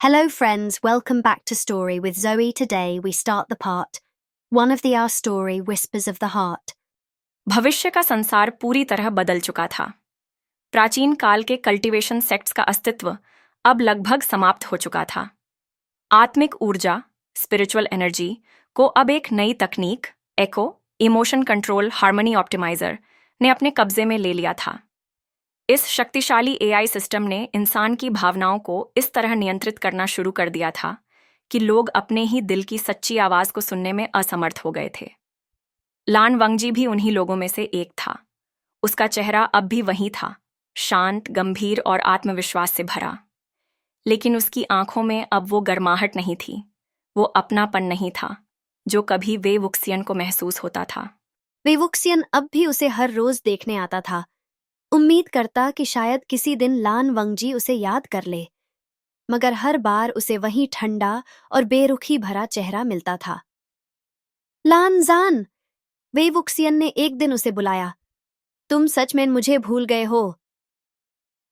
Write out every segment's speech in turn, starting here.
Hello, friends. Welcome back to Story with Zoe. Today we start the part one of Our story, Whispers of the Heart. भविष्य का संसार पूरी तरह बदल चुका था। प्राचीन काल के कल्टीवेशन सेक्ट्स का अस्तित्व अब लगभग समाप्त हो चुका था। आत्मिक ऊर्जा, स्पिरिचुअल एनर्जी को अब एक नई तकनीक, एको इमोशन कंट्रोल हार्मनी ऑप्टिमाइजर ने अपने कब्जे में ले लिया था। इस शक्तिशाली एआई सिस्टम ने इंसान की भावनाओं को इस तरह नियंत्रित करना शुरू कर दिया था कि लोग अपने ही दिल की सच्ची आवाज को सुनने में असमर्थ हो गए थे। लान वंगजी भी उन्हीं लोगों में से एक था। उसका चेहरा अब भी वही था, शांत, गंभीर और आत्मविश्वास से भरा। लेकिन उसकी आंखों में अब वो गर्माहट नहीं थी, वो अपनापन नहीं था जो कभी वे वुक्सियन को महसूस होता था। वेवुक्सियन अब भी उसे हर रोज देखने आता था, उम्मीद करता कि शायद किसी दिन लान वंगजी उसे याद कर ले, मगर हर बार उसे वही ठंडा और बेरुखी भरा चेहरा मिलता था। लान जान, वेवुक्सियन ने एक दिन उसे बुलाया। तुम सच में मुझे भूल गए हो?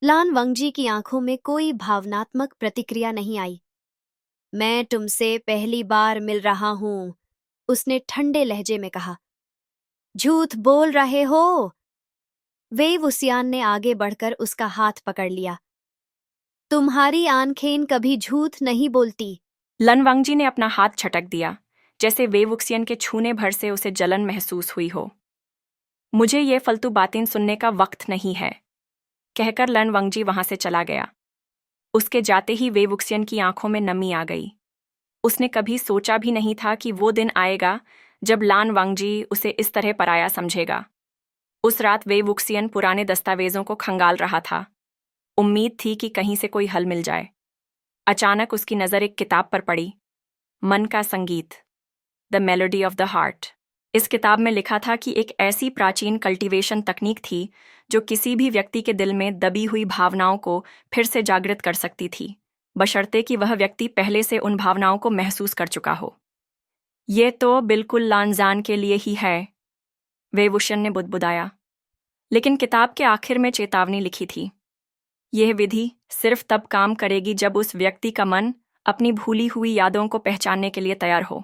लान वंगजी की आंखों में कोई भावनात्मक प्रतिक्रिया नहीं आई। मैं तुमसे पहली बार मिल रहा हूं, उसने ठंडे लहजे में कहा। झूठ बोल रहे हो? वेवुसियान ने आगे बढ़कर उसका हाथ पकड़ लिया। तुम्हारी आंखें कभी झूठ नहीं बोलती। लन वांगजी ने अपना हाथ छटक दिया, जैसे वेवुक्सियन के छूने भर से उसे जलन महसूस हुई हो। मुझे ये फालतू बातें सुनने का वक्त नहीं है, कहकर लन वांगजी वहां से चला गया। उसके जाते ही वेवुक्सियन की आंखों में नमी आ गई। उसने कभी सोचा भी नहीं था कि वो दिन आएगा जब लान वांगजी उसे इस तरह पराया समझेगा। उस रात वेवुक्सियन पुराने दस्तावेजों को खंगाल रहा था। उम्मीद थी कि कहीं से कोई हल मिल जाए। अचानक उसकी नज़र एक किताब पर पड़ी, मन का संगीत, the melody of the heart. इस किताब में लिखा था कि एक ऐसी प्राचीन कल्टीवेशन तकनीक थी जो किसी भी व्यक्ति के दिल में दबी हुई भावनाओं को फिर से जागृत कर सकती थी, बशर्ते कि वह व्यक्ति पहले से उन भावनाओं को महसूस कर चुका हो। ये तो बिल्कुल लानजान के लिए ही है, वेवुशन ने बुदबुदाया। लेकिन किताब के आखिर में चेतावनी लिखी थी, यह विधि सिर्फ तब काम करेगी जब उस व्यक्ति का मन अपनी भूली हुई यादों को पहचानने के लिए तैयार हो।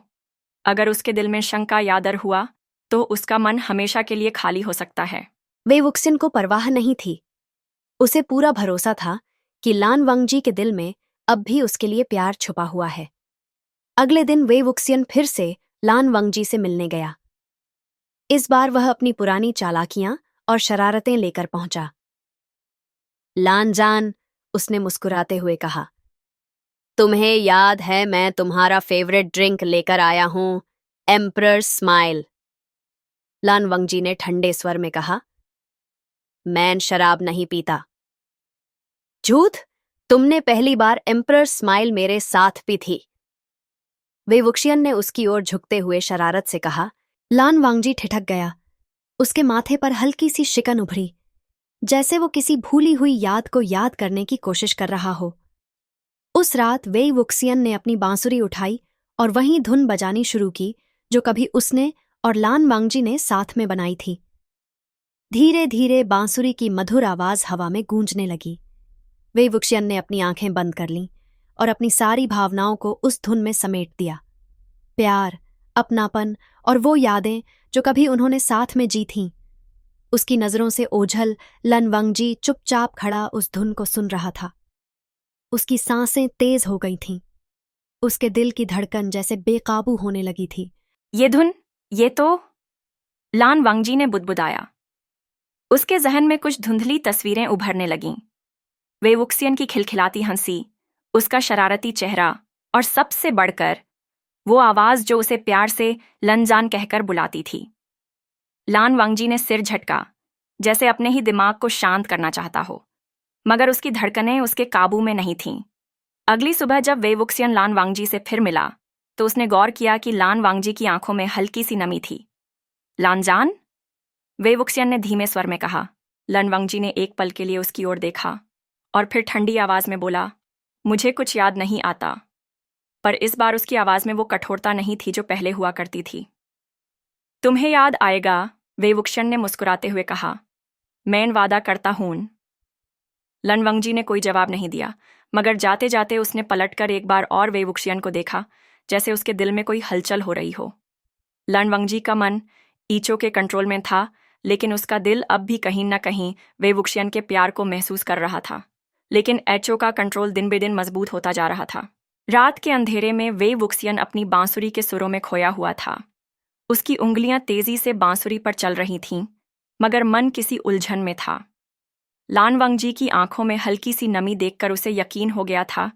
अगर उसके दिल में शंका या डर हुआ तो उसका मन हमेशा के लिए खाली हो सकता है। वेवुक्सियन को परवाह नहीं थी। उसे पूरा भरोसा था कि लान वंगजी के दिल में अब भी उसके लिए प्यार छुपा हुआ है। अगले दिन वेवुक्सियन फिर से लान वंगजी से मिलने गया। इस बार वह अपनी पुरानी चालाकियां और शरारतें लेकर पहुंचा। लानजान, उसने मुस्कुराते हुए कहा, तुम्हें याद है मैं तुम्हारा फेवरेट ड्रिंक लेकर आया हूं, एम्परर स्माइल। लान वंगजी ने ठंडे स्वर में कहा, मैं शराब नहीं पीता। झूठ, तुमने पहली बार एम्परर स्माइल मेरे साथ पी थी। वेवुक्सियन ने उसकी ओर झुकते हुए शरारत से कहा। लान वांगजी ठिठक गया। उसके माथे पर हल्की सी शिकन उभरी, जैसे वो किसी भूली हुई याद को याद करने की कोशिश कर रहा हो। उस रात वेवुक्सियन ने अपनी बांसुरी उठाई और वहीं धुन बजानी शुरू की जो कभी उसने और लान वांगजी ने साथ में बनाई थी। धीरे धीरे बांसुरी की मधुर आवाज हवा में गूंजने लगी। वेवुक्सियन ने अपनी आंखें बंद कर लीं और अपनी सारी भावनाओं को उस धुन में समेट दिया। प्यार, अपनापन और वो यादें जो कभी उन्होंने साथ में जी थीं। उसकी नजरों से ओझल लन वंगजी चुपचाप खड़ा उस धुन को सुन रहा था। उसकी सांसें तेज हो गई थीं। उसके दिल की धड़कन जैसे बेकाबू होने लगी थी। ये धुन, ये तो, लान वांगजी ने बुदबुदाया। उसके जहन में कुछ धुंधली तस्वीरें उभरने लगीं। वेवुक्सियन की खिलखिलाती हंसी, उसका शरारती चेहरा और सबसे बढ़कर वो आवाज जो उसे प्यार से लनजान कहकर बुलाती थी। लान वांगजी ने सिर झटका, जैसे अपने ही दिमाग को शांत करना चाहता हो, मगर उसकी धड़कनें उसके काबू में नहीं थीं। अगली सुबह जब वेवुक्सियन लान वांगजी से फिर मिला तो उसने गौर किया कि लान वांगजी की आंखों में हल्की सी नमी थी। लानजान, वेवुक्सियन ने धीमे स्वर में कहा। लन वांगजी ने एक पल के लिए उसकी ओर देखा और फिर ठंडी आवाज में बोला, मुझे कुछ याद नहीं आता। पर इस बार उसकी आवाज में वो कठोरता नहीं थी जो पहले हुआ करती थी। तुम्हें याद आएगा, वेवुक्सियन ने मुस्कुराते हुए कहा। मैं वादा करता हूं। लन वांगजी ने कोई जवाब नहीं दिया, मगर जाते जाते उसने पलटकर एक बार और वे वुक्सियन को देखा, जैसे उसके दिल में कोई हलचल हो रही हो। लन वंगजी का मन ईचो के कंट्रोल में था, लेकिन उसका दिल अब भी कहीं न कहीं वे वुक्सियन के प्यार को महसूस कर रहा था। लेकिन एचो का कंट्रोल दिन ब दिन मजबूत होता जा रहा था। रात के अंधेरे में वे वुक्सियन अपनी बांसुरी के सुरों में खोया हुआ था। उसकी उंगलियां तेजी से बांसुरी पर चल रही थीं, मगर मन किसी उलझन में था। लान वंगजी की आंखों में हल्की सी नमी देखकर उसे यकीन हो गया था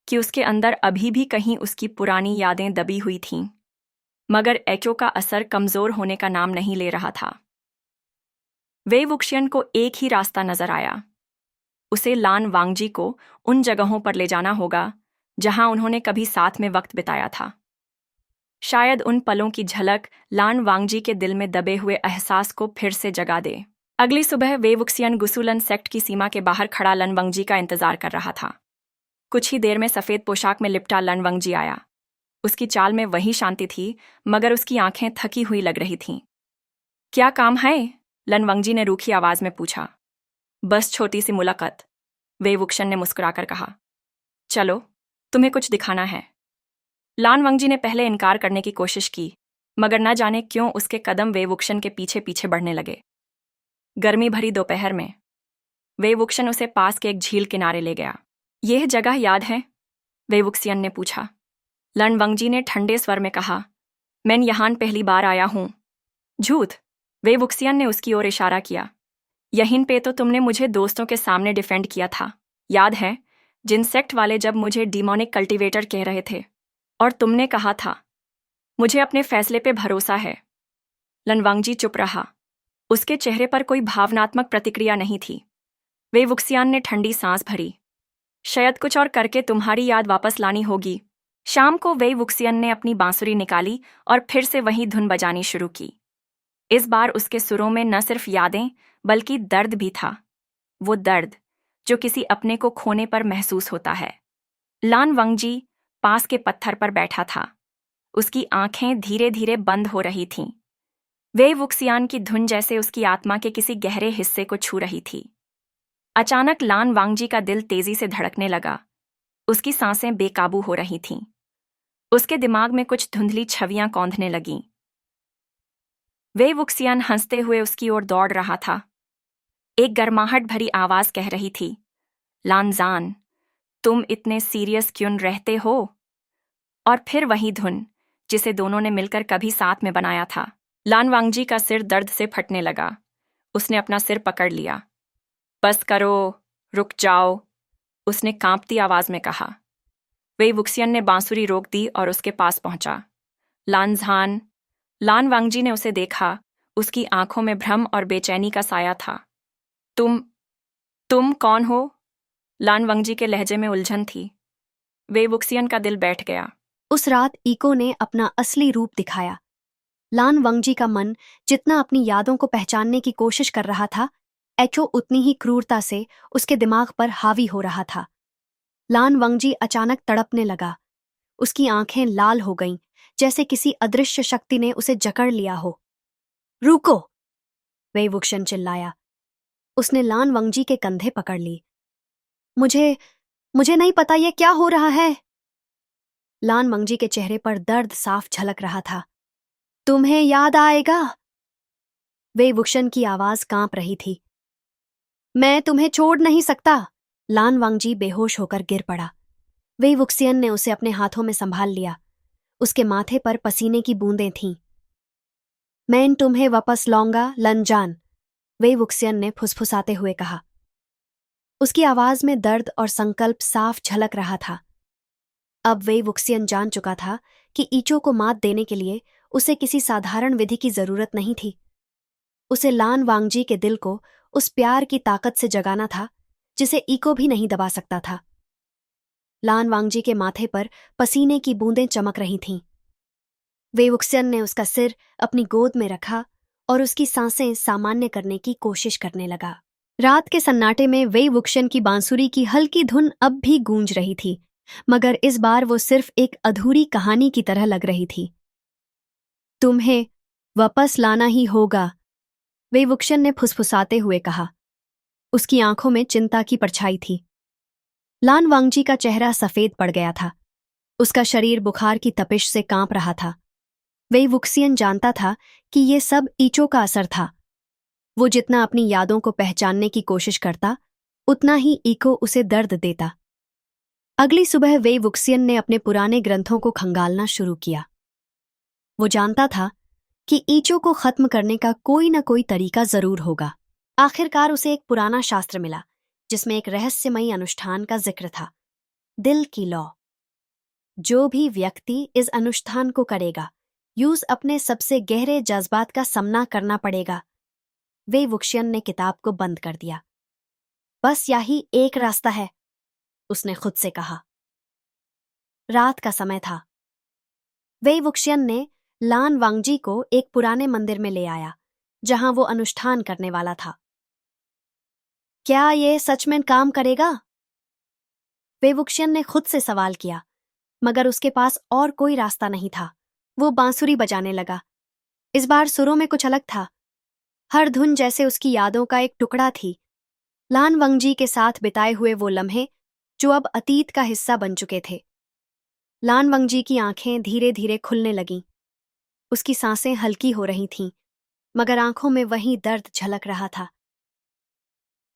कि उसके अंदर अभी भी कहीं उसकी पुरानी यादें दबी हुई थीं, मगर एचो का असर कमजोर होने का नाम नहीं ले रहा था। वे वुक्सियन को एक ही रास्ता नजर आया। उसे लान वांगजी को उन जगहों पर ले जाना होगा जहां उन्होंने कभी साथ में वक्त बिताया था। शायद उन पलों की झलक लान वांगजी के दिल में दबे हुए एहसास को फिर से जगा दे। अगली सुबह वे वुक्सियन गुसुलन सेक्ट की सीमा के बाहर खड़ा लन वंगजी का इंतजार कर रहा था। कुछ ही देर में सफेद पोशाक में लिपटा लन वंगजी आया। उसकी चाल में वही शांति थी, मगर उसकी आंखें थकी हुई लग रही थीं। क्या काम है? लन वंगजी ने रूखी आवाज में पूछा। बस छोटी सी मुलाकात, वे वुक्शन ने मुस्कुराकर कहा। चलो, तुम्हें कुछ दिखाना है। लान वंगजी ने पहले इनकार करने की कोशिश की, मगर न जाने क्यों उसके कदम वे वुक्शन के पीछे पीछे बढ़ने लगे। गर्मी भरी दोपहर में वे वुक्शन उसे पास के एक झील किनारे ले गया। यह जगह याद है? वे वुक्सियन ने पूछा। लन वंगजी ने ठंडे स्वर में कहा, मैं यहां पहली बार आया हूं। झूठ, वे वुक्सियन ने उसकी ओर इशारा किया। यहीं पे तो तुमने मुझे दोस्तों के सामने डिफेंड किया था, याद है? जिन सेक्ट वाले जब मुझे डिमोनिक कल्टीवेटर कह रहे थे, और तुमने कहा था मुझे अपने फैसले पे भरोसा है। लन वंगजी चुप रहा। उसके चेहरे पर कोई भावनात्मक प्रतिक्रिया नहीं थी। वे वुक्सियान ने ठंडी सांस भरी। शायद कुछ और करके तुम्हारी याद वापस लानी होगी। शाम को वे वुक्सियन ने अपनी बांसुरी निकाली और फिर से वही धुन बजानी शुरू की। इस बार उसके सुरों में न सिर्फ यादें बल्कि दर्द भी था, वो दर्द जो किसी अपने को खोने पर महसूस होता है। लान वंगजी पास के पत्थर पर बैठा था। उसकी आंखें धीरे धीरे बंद हो रही थीं। वे वुक्सियान की धुन जैसे उसकी आत्मा के किसी गहरे हिस्से को छू रही थी। अचानक लान वांगजी का दिल तेजी से धड़कने लगा। उसकी सांसें बेकाबू हो रही थीं। उसके दिमाग में कुछ धुंधली छवियां कौंधने लगीं। वे वुक्सियान हंसते हुए उसकी ओर दौड़ रहा था। एक गर्माहट भरी आवाज कह रही थी, लानजान, तुम इतने सीरियस क्यों रहते हो? और फिर वही धुन जिसे दोनों ने मिलकर कभी साथ में बनाया था। लान वांगजी का सिर दर्द से फटने लगा। उसने अपना सिर पकड़ लिया। बस करो, रुक जाओ, उसने कांपती आवाज में कहा। वे वुक्सियन ने बांसुरी रोक दी और उसके पास पहुंचा। लानजान, लान वांगजी ने उसे देखा। उसकी आंखों में भ्रम और बेचैनी का साया था। तुम कौन हो? लान वांगजी के लहजे में उलझन थी। वे वुक्सियन का दिल बैठ गया। उस रात ईको ने अपना असली रूप दिखाया। लान वंगजी का मन जितना अपनी यादों को पहचानने की कोशिश कर रहा था, एचो उतनी ही क्रूरता से उसके दिमाग पर हावी हो रहा था। लान वंगजी अचानक तड़पने लगा। उसकी आंखें लाल हो गईं, जैसे किसी अदृश्य शक्ति ने उसे जकड़ लिया हो। रुको! वे वुक्शन चिल्लाया। उसने लान वंगजी के कंधे पकड़ ली। मुझे नहीं पता यह क्या हो रहा है। लान वंगजी के चेहरे पर दर्द साफ झलक रहा था। तुम्हें याद आएगा? वे वुक्शन की आवाज कांप रही थी। मैं तुम्हें छोड़ नहीं सकता। लान वांगजी बेहोश होकर गिर पड़ा। वे वुक्सियन ने उसे अपने हाथों में संभाल लिया। उसके माथे पर पसीने की बूंदें थीं। मैं तुम्हें वापस लाऊंगा, लनजान, वे वुक्सियन ने फुसफुसाते हुए कहा। उसकी आवाज में दर्द और संकल्प साफ झलक रहा था। अब वे वुक्सियन जान चुका था कि ईचो को मात देने के लिए उसे किसी साधारण विधि की जरूरत नहीं थी। उसे लान वांगजी के दिल को उस प्यार की ताकत से जगाना था जिसे ईको भी नहीं दबा सकता था। लान वांगजी के माथे पर पसीने की बूंदें चमक रही थीं। वे वुक्सियन ने उसका सिर अपनी गोद में रखा और उसकी सांसें सामान्य करने की कोशिश करने लगा। रात के सन्नाटे में वे वुक्सियन की बांसुरी की हल्की धुन अब भी गूंज रही थी, मगर इस बार वो सिर्फ एक अधूरी कहानी की तरह लग रही थी। तुम्हें वापस लाना ही होगा, वे वुक्सियन ने फुसफुसाते हुए कहा। उसकी आंखों में चिंता की परछाई थी। लान वांगजी का चेहरा सफेद पड़ गया था। उसका शरीर बुखार की तपिश से कांप रहा था। वेई वुक्सियन जानता था कि ये सब ईचो का असर था। वो जितना अपनी यादों को पहचानने की कोशिश करता, उतना ही ईको उसे दर्द देता। अगली सुबह वेई वुक्सियन ने अपने पुराने ग्रंथों को खंगालना शुरू किया। वो जानता था कि ईचो को खत्म करने का कोई न कोई तरीका जरूर होगा। आखिरकार उसे एक पुराना शास्त्र मिला जिसमें एक रहस्यमयी अनुष्ठान का जिक्र था, दिल की लौ। जो भी व्यक्ति इस अनुष्ठान को करेगा, यूज अपने सबसे गहरे जज्बात का सामना करना पड़ेगा। वेई वुक्सियन ने किताब को बंद कर दिया। बस यही एक रास्ता है, उसने खुद से कहा। रात का समय था। वेई वुक्सियन ने लान वांगजी को एक पुराने मंदिर में ले आया जहां वो अनुष्ठान करने वाला था। क्या ये सच में काम करेगा? वेई वुक्सियन ने खुद से सवाल किया, मगर उसके पास और कोई रास्ता नहीं था। वो बांसुरी बजाने लगा। इस बार सुरों में कुछ अलग था। हर धुन जैसे उसकी यादों का एक टुकड़ा थी। लान वांगजी के साथ बिताए हुए वो लम्हे जो अब अतीत का हिस्सा बन चुके थे। लान वांगजी की आंखें धीरे धीरे खुलने लगीं। उसकी सांसें हल्की हो रही थीं, मगर आंखों में वही दर्द झलक रहा था।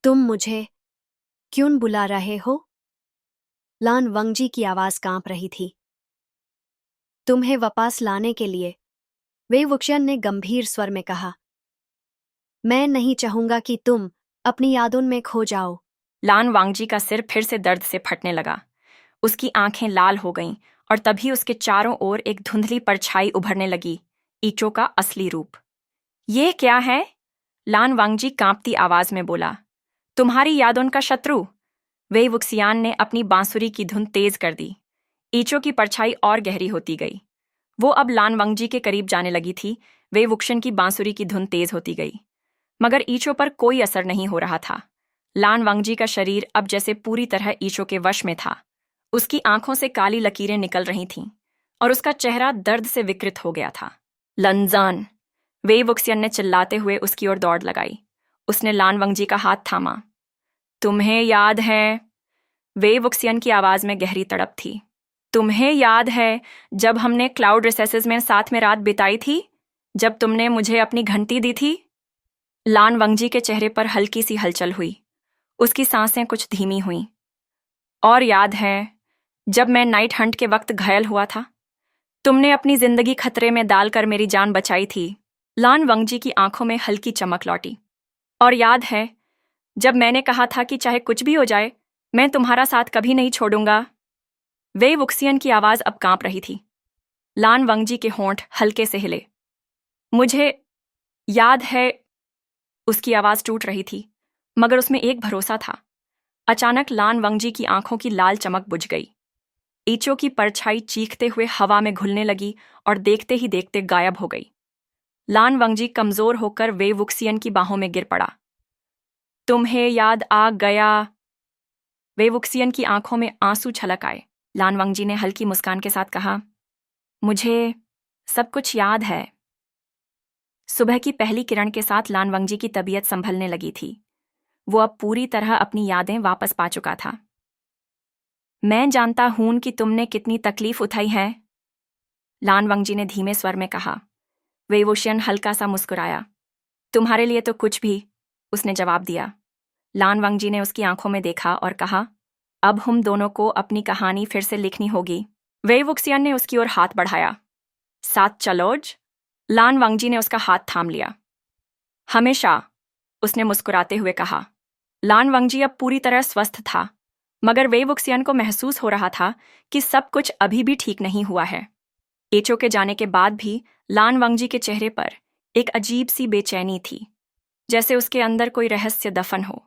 तुम मुझे क्यों बुला रहे हो? लान वांगजी की आवाज कांप रही थी। तुम्हें वापस लाने के लिए, वेई वुक्सियन ने गंभीर स्वर में कहा। मैं नहीं चाहूंगा कि तुम अपनी यादों में खो जाओ। लान वांगजी का सिर फिर से दर्द से फटने लगा। उसकी आंखें लाल हो गईं और तभी उसके चारों ओर एक धुंधली परछाई उभरने लगी, ईचो का असली रूप। ये क्या है? लान वांगजी कांपती आवाज में बोला। तुम्हारी यादों का शत्रु। वेई वुक्सियान ने अपनी बांसुरी की धुन तेज कर दी। ईचो की परछाई और गहरी होती गई। वो अब लान वांगजी के करीब जाने लगी थी। वेई वुक्शन की बांसुरी की धुन तेज होती गई, मगर ईचो पर कोई असर नहीं हो रहा था। लान वांगजी का शरीर अब जैसे पूरी तरह ईचो के वश में था। उसकी आंखों से काली लकीरें निकल रही थीं और उसका चेहरा दर्द से विकृत हो गया था। लंजान! वेई वुक्सियन ने चिल्लाते हुए उसकी ओर दौड़ लगाई। उसने लान वांगजी का हाथ थामा। तुम्हें याद है? वेई वुक्सियन की आवाज में गहरी तड़प थी। तुम्हें याद है जब हमने क्लाउड रिसेसेस में साथ में रात बिताई थी? जब तुमने मुझे अपनी घंटी दी थी? लान वांगजी के चेहरे पर हल्की सी हलचल हुई। उसकी सांसें कुछ धीमी हुईं। और याद है जब मैं नाइट हंट के वक्त घायल हुआ था? तुमने अपनी जिंदगी खतरे में डालकर मेरी जान बचाई थी। लान वांगजी की आंखों में हल्की चमक लौटी। और याद है जब मैंने कहा था कि चाहे कुछ भी हो जाए, मैं तुम्हारा साथ कभी नहीं छोड़ूंगा? वेई वुक्सियन की आवाज अब कांप रही थी। लान वांगजी के होंठ हल्के से हिले। मुझे याद है। उसकी आवाज टूट रही थी, मगर उसमें एक भरोसा था। अचानक लान वांगजी की आंखों की लाल चमक बुझ गई। ईचो की परछाई चीखते हुए हवा में घुलने लगी और देखते ही देखते गायब हो गई। लान वांगजी कमजोर होकर वेई वुक्सियन की बाहों में गिर पड़ा। तुम्हें याद आ गया? वेई वुक्सियन की आंखों में आंसू छलक आए। लान वांगजी ने हल्की मुस्कान के साथ कहा, मुझे सब कुछ याद है। सुबह की पहली किरण के साथ लान वांगजी की तबीयत संभलने लगी थी। वो अब पूरी तरह अपनी यादें वापस पा चुका था। मैं जानता हूं कि तुमने कितनी तकलीफ उठाई है, लान वांगजी ने धीमे स्वर में कहा। वेई वुक्सियन हल्का सा मुस्कुराया। तुम्हारे लिए तो कुछ भी, उसने जवाब दिया। लान वांगजी ने उसकी आंखों में देखा और कहा, अब हम दोनों को अपनी कहानी फिर से लिखनी होगी। वेई वुक्सियन ने उसकी ओर हाथ बढ़ाया। साथ चलोज? लान वांगजी ने उसका हाथ थाम लिया। हमेशा, उसने मुस्कुराते हुए कहा। लान वांगजी अब पूरी तरह स्वस्थ था, मगर वेई वुक्सियन को महसूस हो रहा था कि सब कुछ अभी भी ठीक नहीं हुआ है। ईचो के जाने के बाद भी लान वांगजी के चेहरे पर एक अजीब सी बेचैनी थी, जैसे उसके अंदर कोई रहस्य दफन हो।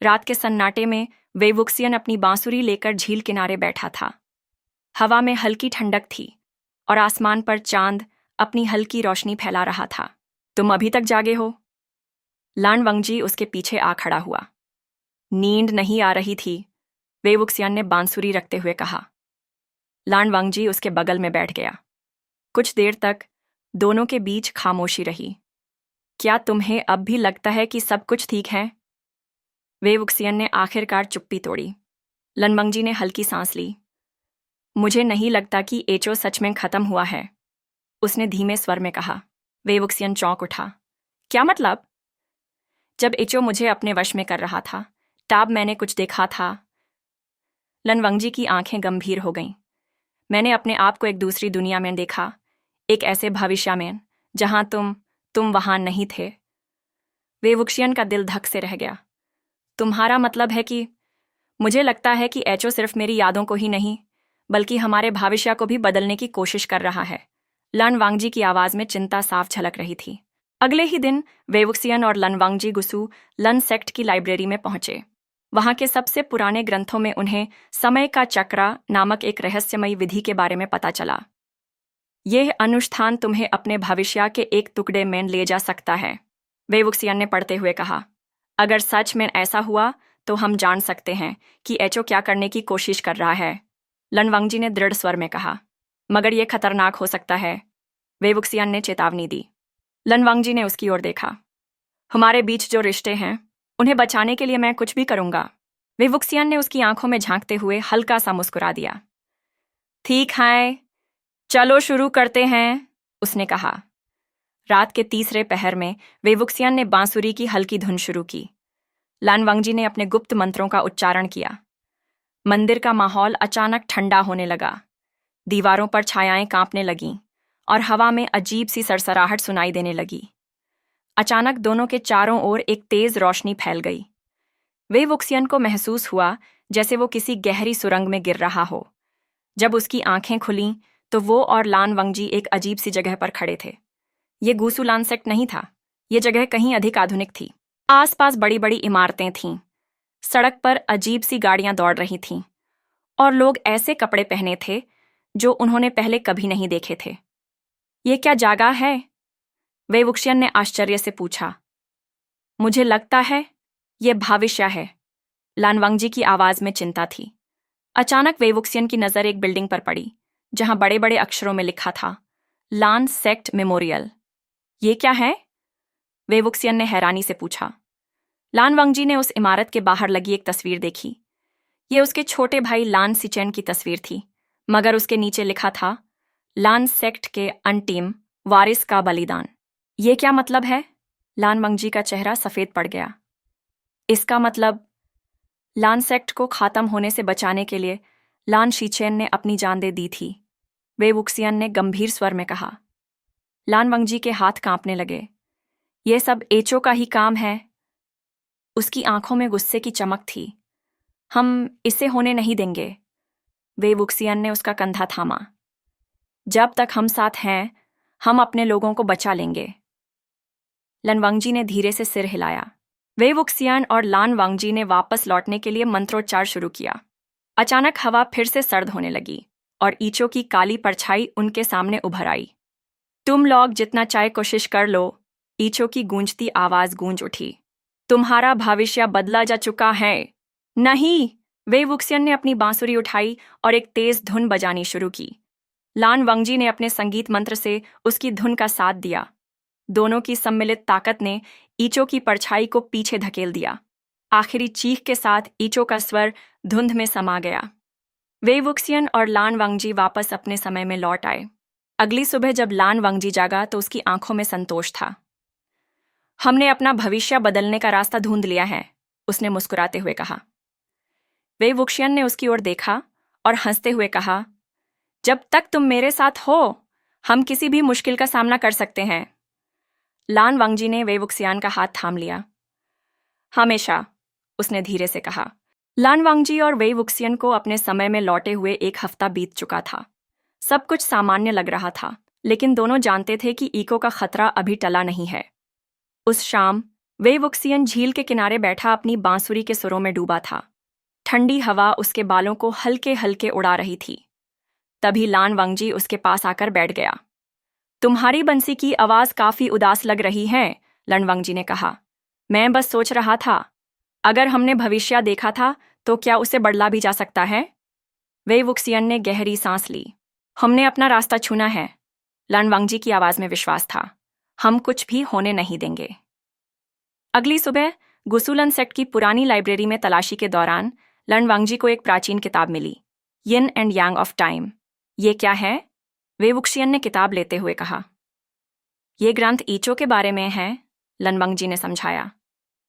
रात के सन्नाटे में वेई वुक्सियन अपनी बांसुरी लेकर झील किनारे बैठा था। हवा में हल्की ठंडक थी और आसमान पर चांद अपनी हल्की रोशनी फैला रहा था। तुम अभी तक जागे हो? लान वांगजी उसके पीछे आ खड़ा हुआ। नींद नहीं आ रही थी, वेई वुक्सियन ने बांसुरी रखते हुए कहा। लान वांगजी उसके बगल में बैठ गया। कुछ देर तक दोनों के बीच खामोशी रही। क्या तुम्हें अब भी लगता है कि सब कुछ ठीक है? वेई वुक्सियन ने आखिरकार चुप्पी तोड़ी। लनवंगजी ने हल्की सांस ली। मुझे नहीं लगता कि एचओ सच में खत्म हुआ है, उसने धीमे स्वर में कहा। वे वुक्सियन चौंक उठा। क्या मतलब? जब एचओ मुझे अपने वश में कर रहा था, तब मैंने कुछ देखा था। लनवंगजी की आंखें गंभीर हो गईं। मैंने अपने आप को एक दूसरी दुनिया में देखा, एक ऐसे भविष्य में जहां तुम वहां नहीं थे। वे वुक्सियन का दिल धक से रह गया। तुम्हारा मतलब है कि? मुझे लगता है कि एचओ सिर्फ मेरी यादों को ही नहीं, बल्कि हमारे भविष्य को भी बदलने की कोशिश कर रहा है। लनवांगजी की आवाज में चिंता साफ झलक रही थी। अगले ही दिन वेवुक्सियन और लनवांगजी गुसु लन सेक्ट की लाइब्रेरी में पहुंचे। वहां के सबसे पुराने ग्रंथों में उन्हें समय का चक्रा नामक एक रहस्यमयी विधि के बारे में पता चला। यह अनुष्ठान तुम्हें अपने भविष्य के एक टुकड़े में ले जा सकता है, वेवुक्सियन ने पढ़ते हुए कहा। अगर सच में ऐसा हुआ तो हम जान सकते हैं कि एचओ क्या करने की कोशिश कर रहा है, लनवांगजी ने दृढ़ स्वर में कहा। मगर यह खतरनाक हो सकता है, वेवुक्सियन ने चेतावनी दी। लनवांगजी ने उसकी ओर देखा। हमारे बीच जो रिश्ते हैं, उन्हें बचाने के लिए मैं कुछ भी करूंगा। वेवुक्सियन ने उसकी आंखों में झांकते हुए हल्का सा मुस्कुरा दिया। ठीक है, चलो शुरू करते हैं, उसने कहा। रात के तीसरे पहर में वेवुक्सियन ने बांसुरी की हल्की धुन शुरू की। लनवांगजी ने अपने गुप्त मंत्रों का उच्चारण किया। मंदिर का माहौल अचानक ठंडा होने लगा। दीवारों पर छायाएं कांपने लगीं और हवा में अजीब सी सरसराहट सुनाई देने लगी। अचानक दोनों के चारों ओर एक तेज रोशनी फैल गई। वेवुक्सियन को महसूस हुआ जैसे वो किसी गहरी सुरंग में गिर रहा हो। जब उसकी आंखें खुलीं तो वो और लनवांगजी एक अजीब सी जगह पर खड़े थे। ये गुसु लान सेक्ट नहीं था, ये जगह कहीं अधिक आधुनिक थी। आसपास बड़ी बड़ी इमारतें थीं, सड़क पर अजीब सी गाड़ियां दौड़ रही थीं और लोग ऐसे कपड़े पहने थे जो उन्होंने पहले कभी नहीं देखे थे। ये क्या जगह है? वेवुक्सियन ने आश्चर्य से पूछा। मुझे लगता है ये भविष्य है, लनवांगजी की आवाज में चिंता थी। अचानक वेवुक्सियन की नजर एक बिल्डिंग पर पड़ी जहां बड़े बड़े अक्षरों में लिखा था, लान सेक्ट मेमोरियल। ये क्या है? वेवुक्सियन ने हैरानी से पूछा। लनवांगजी ने उस इमारत के बाहर लगी एक तस्वीर देखी। ये उसके छोटे भाई लान सिचेन की तस्वीर थी, मगर उसके नीचे लिखा था, लान सेक्ट के अंतिम वारिस का बलिदान। ये क्या मतलब है? लनवांगजी का चेहरा सफेद पड़ गया। इसका मतलब लान सेक्ट को खत्म होने से बचाने के लिए लान शिचेन ने अपनी जान दे दी थी, वेवुक्सियन ने गंभीर स्वर में कहा। लनवांगजी के हाथ कांपने लगे। ये सब एचओ का ही काम है। उसकी आंखों में गुस्से की चमक थी। हम इसे होने नहीं देंगे। वेवुक्सियन ने उसका कंधा थामा। जब तक हम साथ हैं, हम अपने लोगों को बचा लेंगे। लनवांगजी ने धीरे से सिर हिलाया। वेवुक्सियन और लनवांगजी ने वापस लौटने के लिए मंत्रोच्चार शुरू किया। अचानक हवा फिर से सर्द होने लगी और ईचो की काली परछाई उनके सामने उभर आई। तुम लोग जितना चाहे कोशिश कर लो, ईचो की गूंजती आवाज गूंज उठी। तुम्हारा भविष्य बदला जा चुका है। नहीं, वेवुक्सियन ने अपनी बांसुरी उठाई और एक तेज धुन बजानी शुरू की। लनवांगजी ने अपने संगीत मंत्र से उसकी धुन का साथ दिया। दोनों की सम्मिलित ताकत ने ईचो की परछाई को पीछे धकेल दिया। आखिरी चीख के साथ ईचो का स्वर धुंध में समा गया। वेवुक्सियन और लनवांगजी वापस अपने समय में लौट आए। अगली सुबह जब लनवांगजी जागा तो उसकी आंखों में संतोष था। हमने अपना भविष्य बदलने का रास्ता ढूंढ लिया है, उसने मुस्कुराते हुए कहा। वेवुक्सियन ने उसकी ओर देखा और हंसते हुए कहा, जब तक तुम मेरे साथ हो, हम किसी भी मुश्किल का सामना कर सकते हैं। लनवांगजी ने वेवुक्सियन का हाथ थाम लिया। हमेशा, उसने धीरे से कहा। लनवांगजी और वेवुक्सियन को अपने समय में लौटे हुए एक हफ्ता बीत चुका था। सब कुछ सामान्य लग रहा था, लेकिन दोनों जानते थे कि ईको का खतरा अभी टला नहीं है। उस शाम वेवुक्सियन झील के किनारे बैठा अपनी बांसुरी के सुरों में डूबा था। ठंडी हवा उसके बालों को हल्के हल्के उड़ा रही थी। तभी लनवांगजी उसके पास आकर बैठ गया। तुम्हारी बंसी की आवाज काफी उदास लग रही है, लनवांगजी ने कहा। मैं बस सोच रहा था, अगर हमने भविष्य देखा था तो क्या उसे बदला भी जा सकता है? वेवुक्सियन ने गहरी सांस ली। हमने अपना रास्ता चुना है, लनवांगजी की आवाज में विश्वास था। हम कुछ भी होने नहीं देंगे। अगली सुबह गुसुलन सेक्ट की पुरानी लाइब्रेरी में तलाशी के दौरान लन वांगजी को एक प्राचीन किताब मिली, yin and yang of time. ये क्या है? वे वुक्सियन ने किताब लेते हुए कहा। ये ग्रंथ ईचो के बारे में है, लन वांगजी ने समझाया।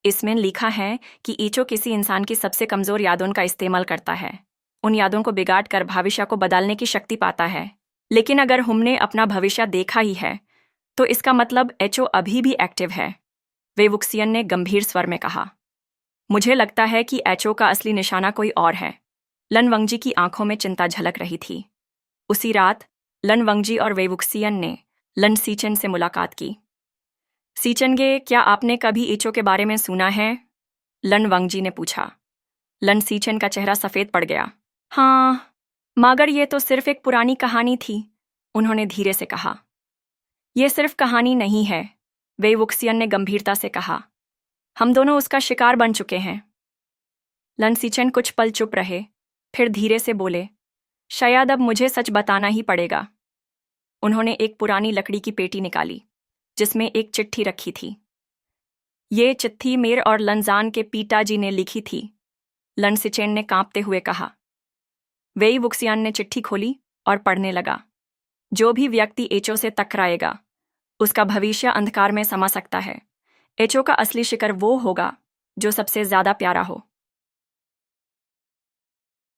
इसमें लिखा है कि ईचो किसी इंसान की सबसे कमजोर यादों का इस्तेमाल करता है, उन यादों को बिगाड़ कर भविष्य को बदलने की शक्ति पाता है। लेकिन अगर हमने अपना भविष्य देखा ही है तो इसका मतलब एचओ अभी भी एक्टिव है, वे वुक्सियन ने गंभीर स्वर में कहा। मुझे लगता है कि एचओ का असली निशाना कोई और है। लन वांगजी की आंखों में चिंता झलक रही थी। उसी रात लन वांगजी और वे वुक्सियन ने लन सीचन से मुलाकात की। सीचनगे, क्या आपने कभी ईचो के बारे में सुना है? लन वांगजी ने पूछा। लन सीचन का चेहरा सफेद पड़ गया। हाँ, मगर ये तो सिर्फ एक पुरानी कहानी थी, उन्होंने धीरे से कहा। ये सिर्फ कहानी नहीं है, वे वुक्सियन ने गंभीरता से कहा। हम दोनों उसका शिकार बन चुके हैं। लन सीचन कुछ पल चुप रहे, फिर धीरे से बोले, शायद अब मुझे सच बताना ही पड़ेगा। उन्होंने एक पुरानी लकड़ी की पेटी निकाली जिसमें एक चिट्ठी रखी थी। ये चिट्ठी मेर और लनजान के पिताजी ने लिखी थी, लन सीचेन ने कांपते हुए कहा। वेई वुक्सियान ने चिट्ठी खोली और पढ़ने लगा। जो भी व्यक्ति एचओ से टकराएगा उसका भविष्य अंधकार में समा सकता है। एचओ का असली शिकार वो होगा जो सबसे ज्यादा प्यारा हो।